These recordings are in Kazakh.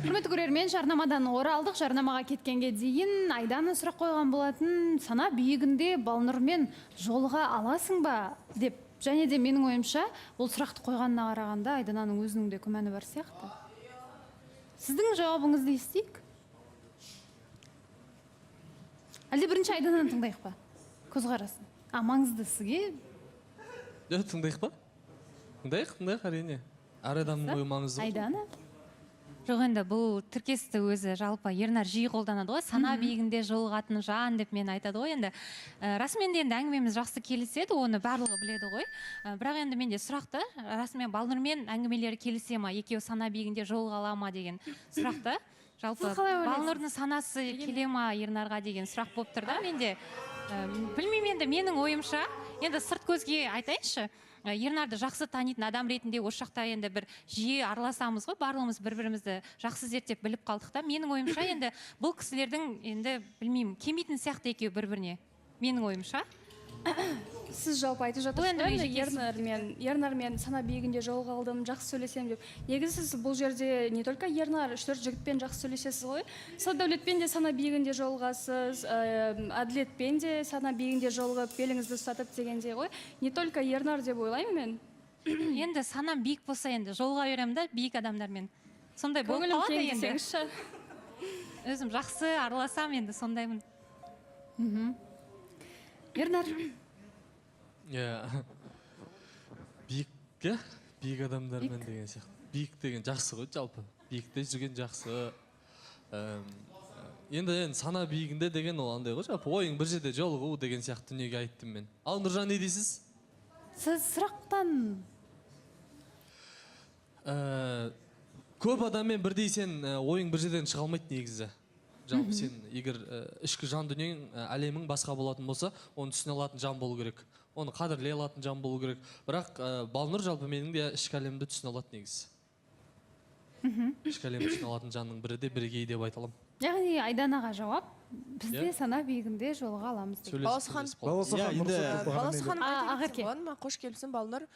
Құрметті көрермен, жарнамадан оралдық. Жарнамаға кеткенге дейін Айдана сұрақ қойған болатын: сана биігінде Балнұрмен жолыға аласың ба деп. Және де менің ойымша, ол сұрақты қойғанына қарағанда Айдананың өзінің де күмәні бар сияқты. Сіздің жауабыңызды естейік. Әлде бірінші Айдананы тыңдайық па? Көзқарасын. Маңызды сізге. Тыңдайық па? Тыңдайық, әрине. Әр адамның ойы маңызды. Айдана? Жоқ, енді бұл тіркесті өзі жалпы Ернар жиі қолданады ғой. Сана биігінде жолығатын жан деп мен айтады ғой. Енді расымен де енді әңгімеміз жақсы келіседі, оны барлығы біледі ғой. Бірақ енді менде сұрақты, расымен Балнұрмен әңгімелері келісе ма, екеуі сана биігінде жолыға ала ма деген сұрақты. Жалпы Балнұрдың санасы келе ма Ернарға деген сұрақ болып тұр да менде. Білмеймін, енді менің ойымша, енді сырт көзге айтайыншы, Ернарды жақсы танитын адам ретінде осы жақта енді бір жиі араласамыз ғой, барлығымыз бір-бірімізді жақсы зерттеп біліп қалдық та. Менің ойымша, енді бұл кісілердің енді білмеймін, келмейтін сияқты екеуі бір-біріне. Менің ойымша. Сіз жалпы айтып жатырсыз, Ернармен сана биігінде жолыға алдым, жақсы сөйлесем деп. Негізі сіз бұл жерде не только Ернар, 3-4 жігітпен жақсы сөйлесесіз ғой. Саудәулетпен де сана биігінде жолығасыз, әділетпен де сана биігінде жолығып, беліңізді ұстатып дегенде ғой. Не только Ернар деп ойлаймын мен. Енді санам биік болса, енді жолыға беремін да биік адамдармен. Сондай болып қалады енді. Өзім жақсы араласам, енді сондаймын. Ернар. Биік адамдармен деген сияқты. Биік деген жақсы ғой, жалпы. Биікте жүрген жақсы. Енді сана биігінде деген ол андай ғой, жалпы ойың бір жерде жолығу деген сияқты дүниеге айттым мен. Ал Нұржан, не дейсіз? Сіз сұрақтан көп адаммен бірдей сен ойың бір жерден шыға алмайды негізі. Жалпы сен егер ішкі жан дүниең, әлемің басқа болатын болса, оны түсіне алатын жан болу керек. Оны қадірлей алатын жан болу керек. Бірақ Балнұр жалпы менің де ішкі әлемді түсіне алатын негізі. Ішкі әлемді түсіне алатын жанның бірі де бірегей деп айта аламын. Яғни Айданаға жауап, бізде сана биігінде жолыға аламыз деп. Баласыхан қош келіпсің Балнұр.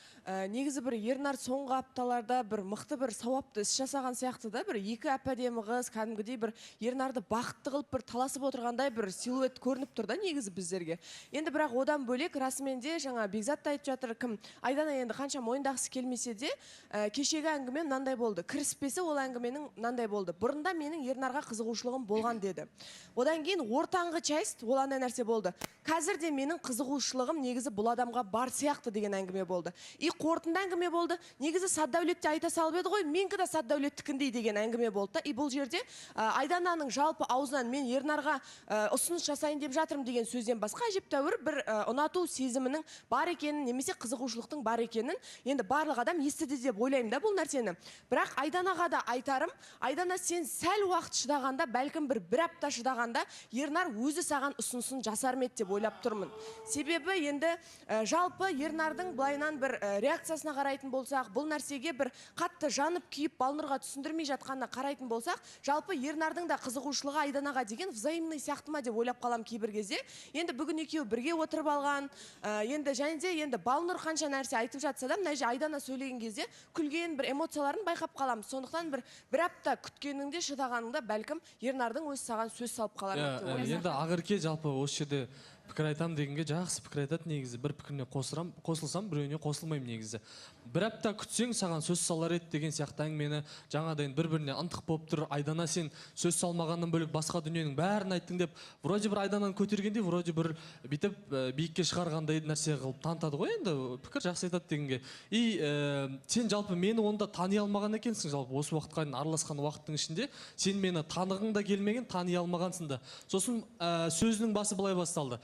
Негізі бір Ернар соңғы апталарда бір мықты бір сауапты іс жасаған сияқты да, бір екі әп-әдемі қыз кәдімгідей бір Ернарды бақытты қылып бір таласып отырғандай бір силуэт көрініп тұр да негізі біздерге. Енді бірақ одан бөлек расымен де жаңа Бекзат та айтып жатыр, кім Айдана енді қанша мойындағысы келмесе де, кешегі әңгіме мынандай болды. Кіріспесі ол әңгіменің мынандай болды. Бұрында менің Ернарға қызығушылығым болған деді. Одан кейін ортаңғы часть ол андай нәрсе болды. Қазір де менің қызығушылығым негізі бұл адамға бар сияқты деген әңгіме болды. И қорытынды әңгіме болды. Негізі Саддәулетте айта салып еді ғой, менікі де Саддәулеттікіндей деген әңгіме болды да. И бұл жерде Айдананың жалпы аузынан мен Ернарға ұсыныс жасайын деп жатырмын деген сөзден басқа әжептәуір бір ұнату сезімінің бар екенін, немесе қызығушылықтың бар екенін енді барлық адам естіді деп ойлаймын да бұл нәрсені. Бірақ Айданаға да айтарым, Айдана, сен сәл уақыт шыдағанда, бәлкім бір апта шыдағанда Ернар өзі саған ұсынысын жасар ма еді деп ойлап тұрмын. Себебі енді жалпы Ернардың былайынан бір реакциясына қарайтын болсақ, бұл нәрсеге бір қатты жанып күйіп Балнұрға түсіндірмей жатқанына қарайтын болсақ, жалпы Ернардың да қызығушылығы Айданаға деген взаимный сияқты ма деп ойлап қалам кейбір кезде. Енді бүгін екеуі бірге отырып алған, енді және де енді Балнұр қанша нәрсе айтып жатса да, мына Айдана сөйлеген кезде күлген бір эмоцияларын байқап қаламыз. Сондықтан бір апта күткеніңде, шыдағаныңда бәлкім Ернардың өзі саған сөз салып қалар. Енді Ақерке жалпы осы жерде пікір айтам дегенге жақсы пікір айтады негізі. Бір пікіріне қосылсам, біреуіне қосылмаймын негізі. Бір апта күтсең саған сөз салар еді деген сияқты әңгімені жаңадан бір-біріне ынтық болып тұр. Айдана, сен сөз салмағаннан бөлек басқа дүниенің бәрін айттың деп, вроде бір Айдананы көтергенде, вроде бір бүйтіп биікке шығарғандай нәрсе қылып танытады ғой. Енді пікір жақсы айтады дегенге. И сен жалпы мені онда тани алмаған екенсің. Жалпы осы уақытқа дейін араласқан уақыттың ішінде сен мені танығың да келмеген, тани алмағансың да. Сосын сөзінің басы былай басталды.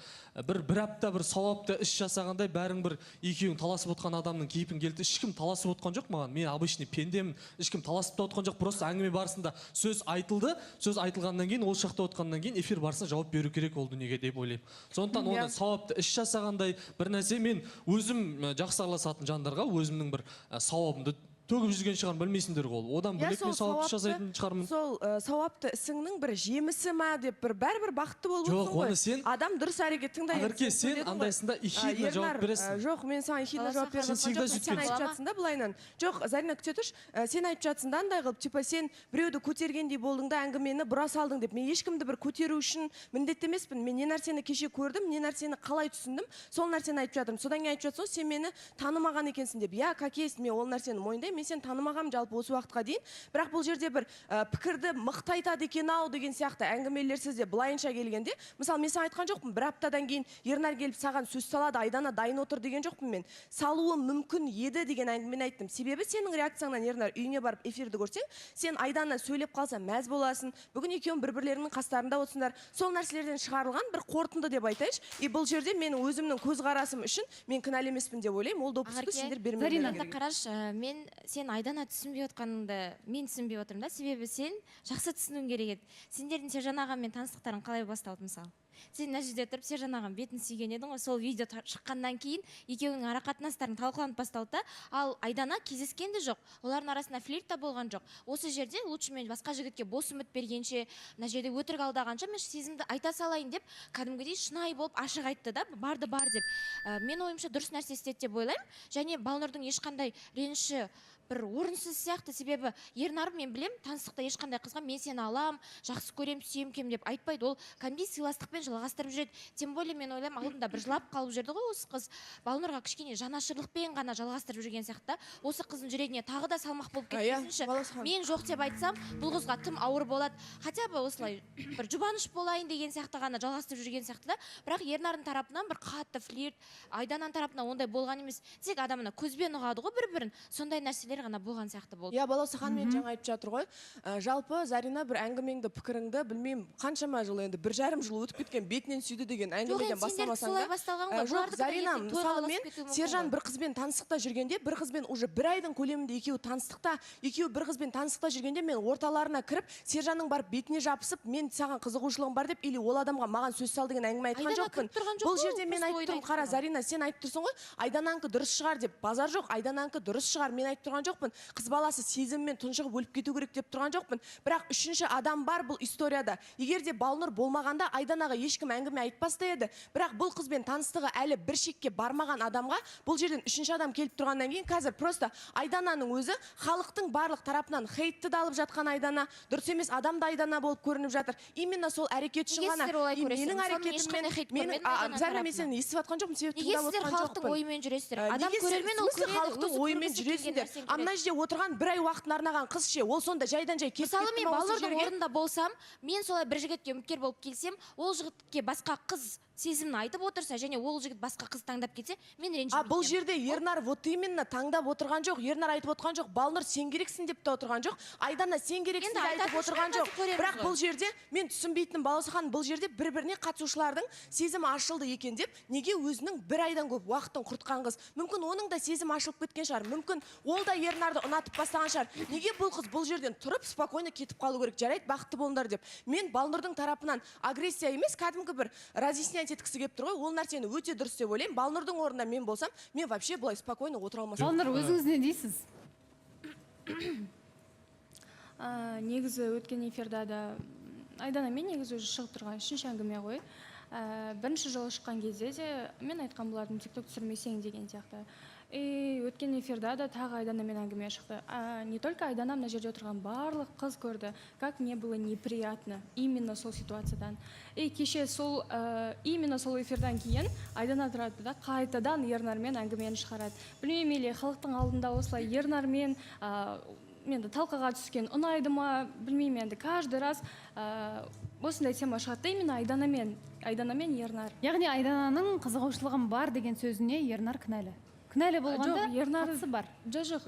Бір апта бір сауапты іс жасағандай бәрің бір екеуің таласып отқан адамның кейпін келді. Ешкім таласып отқан жоқ маған. Мен обычный пендемін. Ешкім таласып та отқан жоқ. Просто әңгіме барысында сөз айтылды. Сөз айтылғаннан кейін, ол шақта отқаннан кейін эфир барысында жауап беру керек ол дүниеге деп ойлаймын. Сондықтан оны сауапты іс жасағандай бір нәрсе, мен өзім жақсы араласатын жандарға өзімнің бір сауабымды төгіп жүрген шығар, білмейсіңдер ғой. Одан Иә, бөлек сол мен сауапты сауапты- жасайтын шығармын. Сол сауапты ісіңнің бір жемісі ма деп бәрібір бақытты болып Жоқ, отырсың ғой. оны сен- Адам дұрыс әрекет тыңда. Ақерке, сен андайсында ехидна жауап бересің. Жоқ, мен саған ехидна жауап беріп Сен жатқан всегда жоқпын. Сен сөйткенсің. айтып жатсың да былайынан. Жоқ, Зарина күте тұршы. Сен айтып жатсың да андай қылып, типа сен біреуді көтергендей болдың да әңгімені бұра салдың деп. Мен ешкімді бір көтеру үшін міндетті емеспін. Мен не нәрсені кеше көрдім, не нәрсені қалай түсіндім, сол нәрсені айтып жатырмын. Содан кейін айтып жатсың, сен мені танымаған екенсің деп. Я, как есть, мен ол нәрсені мойындаймын. Мен сені танымағанмын жалпы осы уақытқа дейін. Бірақ бұл жерде бір пікірді мықты айтады екен-ау деген сияқты әңгімелерсіз де былайынша келгенде, мысалы мен саған айтқан жоқпын, бір аптадан кейін Ернар келіп саған сөз салады, Айдана дайын отыр деген жоқпын мен. Салуы мүмкін еді деген әңгімені айттым. Себебі сенің реакцияңнан Ернар үйіне барып эфирді көрсең, сен Айдана сөйлеп қалса мәз боласың. Бүгін екеуің бір-бірлерінің қастарында отырсыңдар. Сол нәрселерден шығарылған бір қорытынды деп айтайыншы. И бұл жерде менің өзімнің көзқарасым үшін мен кінәлі емеспін деп ойлаймын. Ол допуск сендер бермеулерің керек. Қарашы, мен сен Айдана түсінбей отқаныңды мен түсінбей отырмын да, себебі сен жақсы түсінуің керек еді. Сендердің Сержан ағамен таныстықтарың қалай басталды мысалы? Сен мына жерде тұрып Сержан ағам бетін сүйген едің ғой, сол видео шыққаннан кейін екеуіңнің арақатынастарың талқыланып басталды да, ал Айдана кездескен де жоқ, олардың арасында флирт та болған жоқ. Осы жерде лучше мен басқа жігітке бос үміт бергенше, мына жерде өтірік алдағанша мен сезімді айта салайын деп, кәдімгідей шынайы болып ашық айтты да, барды бар деп. Мен ойымша дұрыс нәрсе істеді деп ойлаймын, және Балнұрдың ешқандай реніші бір орынсыз сияқты, себебі Ернар мен білем, таныстықта ешқандай қызға мен сені алам, жақсы көрем, сүйем кем деп айтпайды. Ол кәдімгідей сыйластықпен жалғастырып жүреді. Тем более мен ойлаймын, алдында бір жылап қалып жүрді ғой осы қыз. Балнұрға кішкене жанашырлықпен ғана жалғастырып жүрген сияқты. Осы қыздың жүрегіне тағы да салмақ болып кетпесінші. Мен жоқ деп айтсам, бұл қызға тым ауыр болады. Хотя бы осылай бір жұбаныш болайын деген сияқты ғана жалғастырып жүрген сияқты да. Бірақ Ернардың тарапынан бір қатты флирт, Айдананың тарапынан ондай болған емес. Тек адамына көзбен ұғады ғой бір-бірін. Сондай нәрселер ғана болған сияқты болды. Иә, балауса ханым мен жаңа айтып жатыр ғой. Жалпы Зарина бір әңгімеңді, пікіріңді білмеймін қаншама жыл, енді 1,5 жыл өтіп кеткен, бетінен сүйді деген әңгімеден бастамасаң да. Жоқ, Зарина, мысалы мен Сержан бір қызбен таныстықта жүргенде, бір қызбен уже 1 айдың көлемінде екеуі таныстықта, екеуі бір қызбен таныстықта жүргенде мен орталарына кіріп, Сержанның барып бетіне жабысып, мен саған қызығушылығым бар деп, или ол адамға маған сөз сал деген әңгіме айтқан жоқпын. Бұл жерде мен айтып тұрмын, қара Зарина, сен айтып тұрсың ғой, Айдананкі дұрыс шығар деп. Базар жоқ, Айдананкі дұрыс шығар, мен айтып тұрған жоқпын. Қыз баласы сезіммен тұншығып өліп кету керек деп тұрған жоқпын. Бірақ үшінші адам бар бұл историяда. Егер де Балнұр болмағанда Айданаға ешкім әңгіме айтпас та еді. Бірақ бұл қызбен таныстығы әлі бір шекке бармаған адамға бұл жерден үшінші адам келіп тұрғаннан кейін қазір просто Айдананың өзі халықтың барлық тарапынан хейтті да алып жатқан Айдана, дұрыс емес адам да Айдана болып көрініп жатыр. Именно сол әрекет үшін ғана менің әрекетіммен Зарина, мен сені естіп жатқан жоқпын, себебі тыңдап отқан жоқпын. Халықтың ойымен жүресіздер. Адам көрермен ол көреді. Халықтың ойымен жүресіңдер. Мына жерде отырған 1 ай уақытын арнаған қыз ше, ол сонда жайдан жай келіп кетті ме? Мысалы мен Балнұрдың орнында болсам, мен солай бір жігітке үміткер болып келсем, ол жігітке басқа қыз сезімін айтып отырса, және ол жігіт басқа қыз таңдап кетсе, мен ренжімеймін. Бұл жерде Ернар вот именно таңдап отырған жоқ, Ернар айтып отырған жоқ, Балнұр сен керексің деп те отырған жоқ, Айдана сен керексің деп айтып отырған жоқ. Бірақ бұл жерде мен түсінбейтінім, балауса ханым, бұл жерде бір-біріне қатысушылардың сезімі ашылды екен деп, неге өзінің 1 айдан көп уақытын құртқан қыз? Мүмкін оның да сезімі ашылып кеткен шығар, мүмкін ол да Ернарды ұнатып бастаған шығар. Неге бұл қыз бұл жерден тұрып спокойно кетіп қалу керек? Жарайды, бақытты болыңдар деп. Мен Балнұрдың тарапынан агрессия емес, кәдімгі бір разъяснять еткісі келіп тұр ғой, ол нәрсені өте дұрыс деп ойлаймын. Балнұрдың орнында мен болсам, мен вообще былай спокойно отыра алмасам. Балнұр, өзіңіз не дейсіз? Негізі өткен эфирда да Айдана мен негізі өзі шығып тұрған үшінші әңгіме ғой. Бірінші жолы шыққан кезде де мен айтқан болатын, тикток түсірмесең деген сияқты. Өткен эфирда да тағы Айданамен әңгіме шықты. Не только Айдана, мына жерде отырған барлық қыз көрді, как мне было неприятно именно сол ситуациядан. Кеше сол именно сол эфирдан кейін Айдана тұрады да қайтадан Ернармен әңгімені шығарады. Білмеймін, или халықтың алдында осылай Ернармен енді талқыға түскен ұнайды ма, білмеймін, енді каждый раз осындай тема шығады, именно Айданамен Ернар. Яғни Айдананың қызығушылығым бар деген сөзіне Ернар кінәлі. Кінәлі болғанда қатысы бар. Жоқ,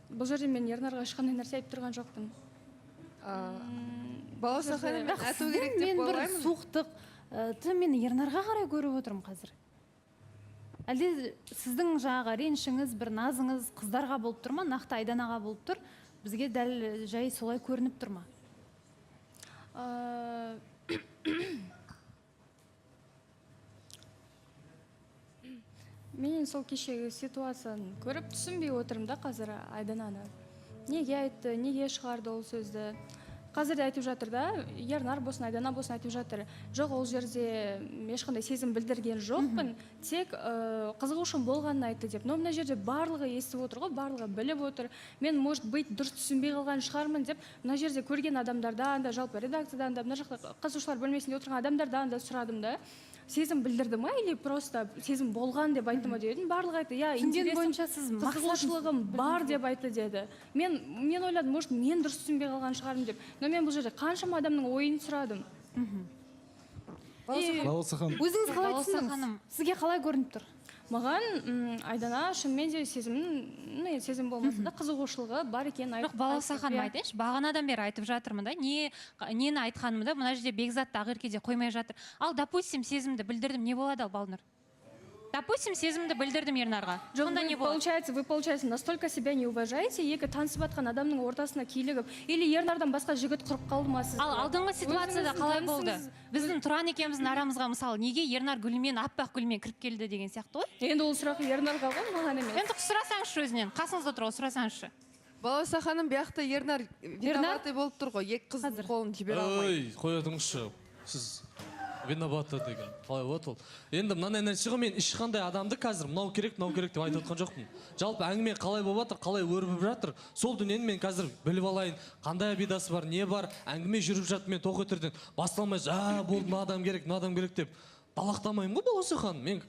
бұл жерде мен Ернарға ешқандай нәрсе айтып тұрған жоқпын. Балауса ханым, айту керек деп мен бір ойлаймын. суықтықты мен Ернарға қарай көріп отырмын қазір. Әлде сіздің жаңағы ренішіңіз, бір назыңыз қыздарға болып тұр ма, нақты Айданаға болып тұр, бізге дәл жай солай көрініп тұр ма? мен сол кешегі ситуацияны көріп түсінбей отырмын да қазір Айдананы. Неге айтты, неге шығарды ол сөзді? Қазір де айтып жатыр да, Ернар болсын, Айдана болсын айтып жатыр. Жоқ, ол жерде ешқандай сезім білдірген жоқпын, тек қызығушым болғанын айтты деп. Но мына жерде барлығы естіп отыр ғой, барлығы біліп отыр. Мен, может быть, дұрыс түсінбей қалған шығармын деп, мына жерде көрген адамдардан да, жалпы редакциядан да, мына жақта қатысушылар бөлмесінде отырған адамдардан да сұрадым да. Сезім білдірді ма или просто сезім болған деп айтты ма дедім. Барлығы айтты, я бойынша сіз қызығушылығым бар деп айтты деді. Мен ойладым, может, мен дұрыс түсінбей қалған шығармын деп. Но мен бұл жерде қаншама адамның ойын сұрадым. Балауса ханым. Өзіңіз қалай Балауса түсіндіңіз? ханым. Сізге қалай көрініп тұр? Маған Айдана шынымен де сезім болмаса да қызығушылығы бар екенін айтты. Жоқ, Балауса ханым айтайыншы, бағанадан бері айтып жатырмын да, нені айтқанымды мына жерде Бекзатты Ақеркеде қоймай жатыр. Ал, допустим, сезімді білдірдім, не болады ал, Балнұр? Допустим, сезімді білдірдім Ернарға. Жоқ, вы, получается, настолько себя не уважаете, екі танысып атқан адамның ортасына килігіп, или Ернардан басқа жігіт құрып қалды ма сіз? Ал алдыңғы ситуацияда қалай болды? Біздің Тұран екеуміздің арамызға мысалы неге Ернар гүлмен, аппақ гүлмен кіріп келді деген сияқты ғой? Енді ол сұрақ Ернарға ғой, маған емес. Енді сұрасаңызшы өзінен, қасыңызда тұр ғой, сұрасаңызшы. Балауса ханым, бияқта Ернар виноватый болып тұр ғой, екі қыздың қолын жібере алмай. Ой, қоя тұрыңызшы. Сіз виноваты деген қалай болады ол? Енді мынандай нәрсе ғой, мен ешқандай адамды қазір мынау керек деп айтып отқан жоқпын. Жалпы әңгіме қалай болып жатыр, қалай өрбіп жатыр, сол дүниені мен қазір біліп алайын, қандай обидасы бар, не бар, әңгіме жүріп жатыр, мен тоқ етерден басталмай, болды, мына адам керек деп балақтамаймын ғой Балауса ханым. Мен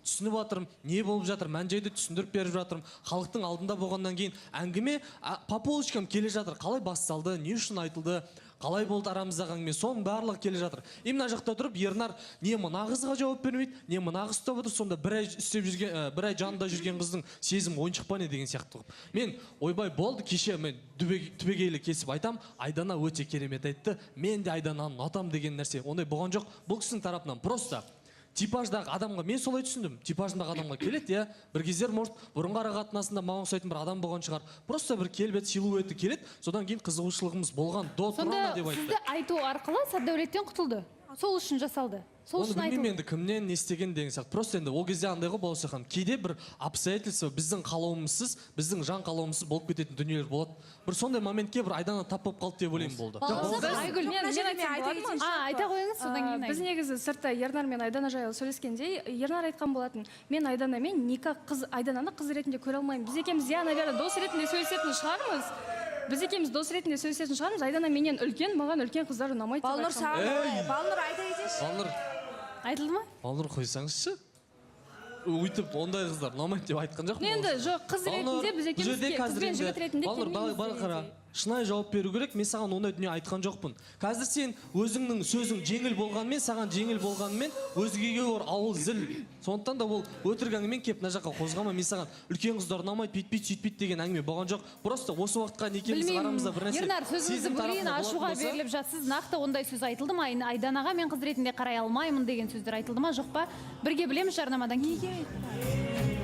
түсініп жатырмын, не болып жатыр, мән-жайды түсіндіріп беріп жатырмын. Халықтың алдында болғаннан кейін әңгіме по полочкам келе жатыр. Қалай басталды, не үшін айтылды, қалай болды арамыздағы әңгіме, соның барлығы келе жатыр. Мына жақта тұрып Ернар не мына қызға жауап бермейді, не мына қыз ұстап отыр, сонда бір ай жанында жүрген қыздың сезім ойыншық па не деген сияқты қылып. Мен ойбай болды, кеше мен түбегейлі кесіп айтам, Айдана өте керемет айтты, мен де Айдананы ұнатам деген нәрсе ондай болған жоқ. Бұл кісінің тарапынан просто типаждағы адамға, мен солай түсіндім, типажындағы адамға келеді, иә, бір кездер, может, бұрынғы ара қатынасында маған ұқсайтын бір адам болған шығар, просто бір келбет, силуэті келеді, содан кейін қызығушылығымыз болған до Тұрана деп айтты. Сонда сізді айту арқылы Сәтдәулеттен құтылды, сол үшін жасалды. Оны білмеймін енді кімнен не істеген деген сияқты. Просто енді ол кезде андай ғой Балауса ханым, кейде бір обстоятельства біздің қалауымызсыз, біздің жан қалауымызсыз болып кететін дүниелер болады. Бір сондай моментке бір Айдана тап болып қалды деп ойлаймын болды. Айгүл, айта қойыңыз, содан кейін біз негізі сыртта Ернар мен Айдана жайлы сөйлескенде Ернар айтқан болатын, мен Айданамен никак Айдананы қыз ретінде көре алмаймын. Біз екеуміз наверное дос ретінде сөйлесетін шығармыз. Айдана менен үлкен, маған үлкен қыздар ұнамайды. Балнұр айта кетейінші. айтылды ма? Балнұр қойсаңызшы. Өйтіп ондай қыздар ұнамайды деп айтқан жоқпын. Енді жоқ, қыз ретінде біз екеуміз қыз бен жігіт ретінде келмейміз. Балнұр, қара, шынайы жауап беру керек, мен саған ондай дүние айтқан жоқпын. Қазір сен өзіңнің сөзің жеңіл болғанмен, саған жеңіл болғанмен, өзгеге ауыл зіл. Сондықтан да ол өтірік әңгімен кеп мына жаққа қозғама, мен саған үлкен қыздар ұнамайды, бүйтпейді, сөйтпейді деген әңгіме болған жоқ. Просто осы уақытқа некеміз арамызда бір нәрсе. Ернар, сөзіңізді бөлейін, ашуға беріліп жатсыз. Нақты ондай сөз айтылды ма? Айданаға мен қыз ретінде қарай алмаймын деген сөздер айтылды ма, жоқ па? Бірге білеміз жарнамадан кейін.